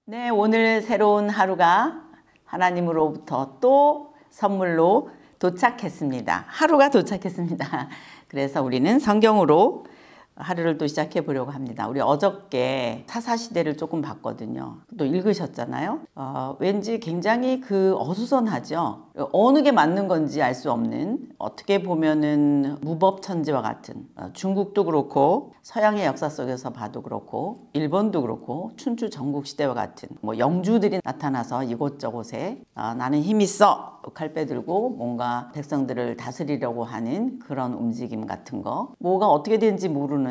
네, 오늘 새로운 하루가 하나님으로부터 또 선물로 도착했습니다. 하루가 도착했습니다. 그래서 우리는 성경으로 하루를 또 시작해 보려고 합니다. 우리 어저께 사사시대를 조금 봤거든요. 또 읽으셨잖아요. 왠지 굉장히 어수선하죠. 어느 게 맞는 건지 알 수 없는, 어떻게 보면은 무법천지와 같은, 중국도 그렇고 서양의 역사 속에서 봐도 그렇고 일본도 그렇고 춘추 전국시대와 같은 영주들이 나타나서 이곳저곳에 나는 힘 있어 칼 빼들고 뭔가 백성들을 다스리려고 하는 그런 움직임 같은 거, 뭐가 어떻게 되는지 모르는,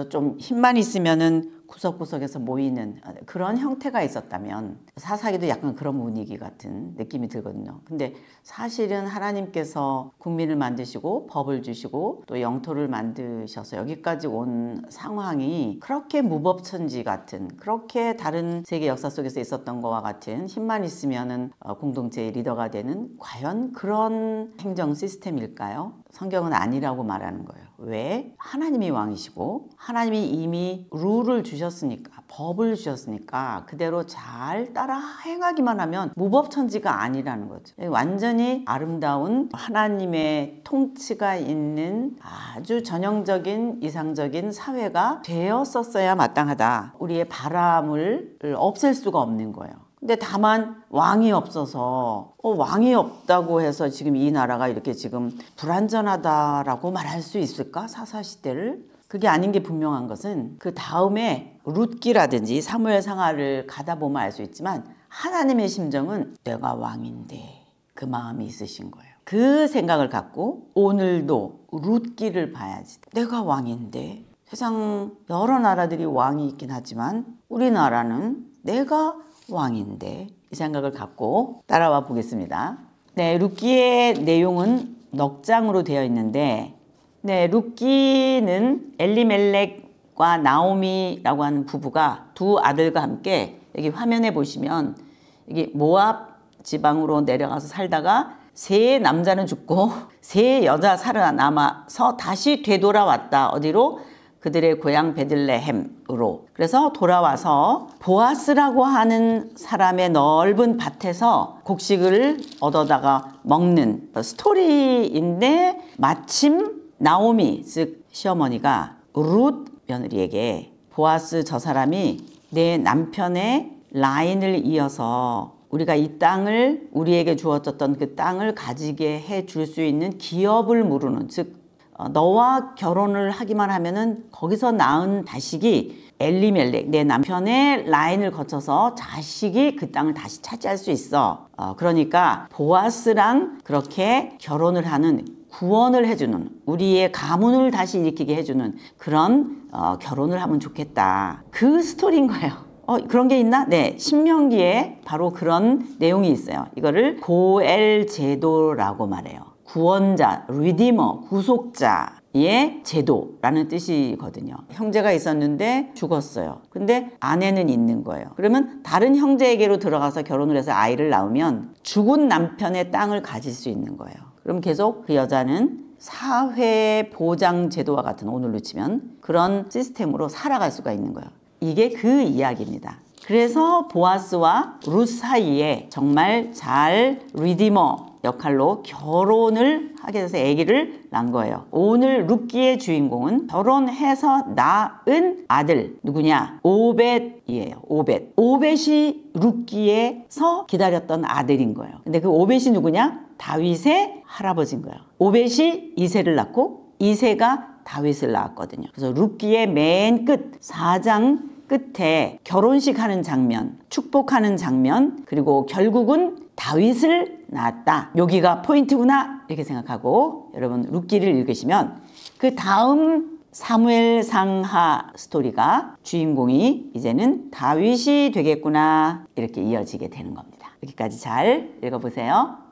좀 힘만 있으면은 구석구석에서 모이는 그런 형태가 있었다면 사사기도 약간 그런 분위기 같은 느낌이 들거든요. 근데 사실은 하나님께서 국민을 만드시고 법을 주시고 또 영토를 만드셔서 여기까지 온 상황이 그렇게 무법천지 같은, 그렇게 다른 세계 역사 속에서 있었던 것과 같은, 힘만 있으면은 공동체의 리더가 되는 과연 그런 행정 시스템일까요? 성경은 아니라고 말하는 거예요. 왜? 하나님이 왕이시고 하나님이 이미 룰을 주셨으니까, 법을 주셨으니까 그대로 잘 따라 행하기만 하면 무법천지가 아니라는 거죠. 완전히 아름다운 하나님의 통치가 있는 아주 전형적인 이상적인 사회가 되었었어야 마땅하다. 우리의 바람을 없앨 수가 없는 거예요. 근데 다만 왕이 없어서 왕이 없다고 해서 지금 이 나라가 이렇게 지금 불완전하다라고 말할 수 있을까? 사사시대를? 그게 아닌 게 분명한 것은 그 다음에 룻기라든지 사무엘 상하를 가다 보면 알 수 있지만 하나님의 심정은 내가 왕인데 그 마음이 있으신 거예요. 그 생각을 갖고 오늘도 룻기를 봐야지. 내가 왕인데, 세상 여러 나라들이 왕이 있긴 하지만 우리나라는 내가 왕인데, 이 생각을 갖고 따라와 보겠습니다. 네, 룻기의 내용은 넉 장으로 되어 있는데, 네, 룻기는 엘리멜렉과 나오미라고 하는 부부가 두 아들과 함께, 여기 화면에 보시면 여기 모압 지방으로 내려가서 살다가 세 남자는 죽고 세 여자 살아남아서 다시 되돌아왔다. 어디로? 그들의 고향 베들레헴으로. 그래서 돌아와서 보아스라고 하는 사람의 넓은 밭에서 곡식을 얻어다가 먹는 스토리인데, 마침 나오미, 즉 시어머니가 룻 며느리에게 보아스 저 사람이 내 남편의 라인을 이어서 우리가 이 땅을, 우리에게 주어졌던 그 땅을 가지게 해줄 수 있는 기업을 물으는, 즉 너와 결혼을 하기만 하면은 거기서 낳은 자식이 엘리멜렉, 내 남편의 라인을 거쳐서 자식이 그 땅을 다시 차지할 수 있어. 그러니까 보아스랑 그렇게 결혼을 하는, 구원을 해주는, 우리의 가문을 다시 일으키게 해주는 그런 결혼을 하면 좋겠다. 그 스토리인 거예요. 그런 게 있나? 네, 신명기에 바로 그런 내용이 있어요. 이거를 고엘 제도라고 말해요. 구원자, 리디머, 구속자의 제도라는 뜻이거든요. 형제가 있었는데 죽었어요. 근데 아내는 있는 거예요. 그러면 다른 형제에게로 들어가서 결혼을 해서 아이를 낳으면 죽은 남편의 땅을 가질 수 있는 거예요. 그럼 계속 그 여자는 사회보장 제도와 같은, 오늘로 치면 그런 시스템으로 살아갈 수가 있는 거예요. 이게 그 이야기입니다. 그래서 보아스와 룻 사이에 정말 잘 리디머 역할로 결혼을 하게 돼서 아기를 낳은 거예요. 오늘 룻기의 주인공은 결혼해서 낳은 아들 누구냐? 오벳이에요. 오벳이 룻기에서 기다렸던 아들인 거예요. 근데 그 오벳이 누구냐? 다윗의 할아버지인 거예요. 오벳이 이새를 낳고 이새가 다윗을 낳았거든요. 그래서 룻기의 맨 끝 4장 끝에 결혼식 하는 장면, 축복하는 장면, 그리고 결국은 다윗을 낳았다. 여기가 포인트구나 이렇게 생각하고 여러분 룻기를 읽으시면 그 다음 사무엘 상하 스토리가 주인공이 이제는 다윗이 되겠구나, 이렇게 이어지게 되는 겁니다. 여기까지 잘 읽어보세요.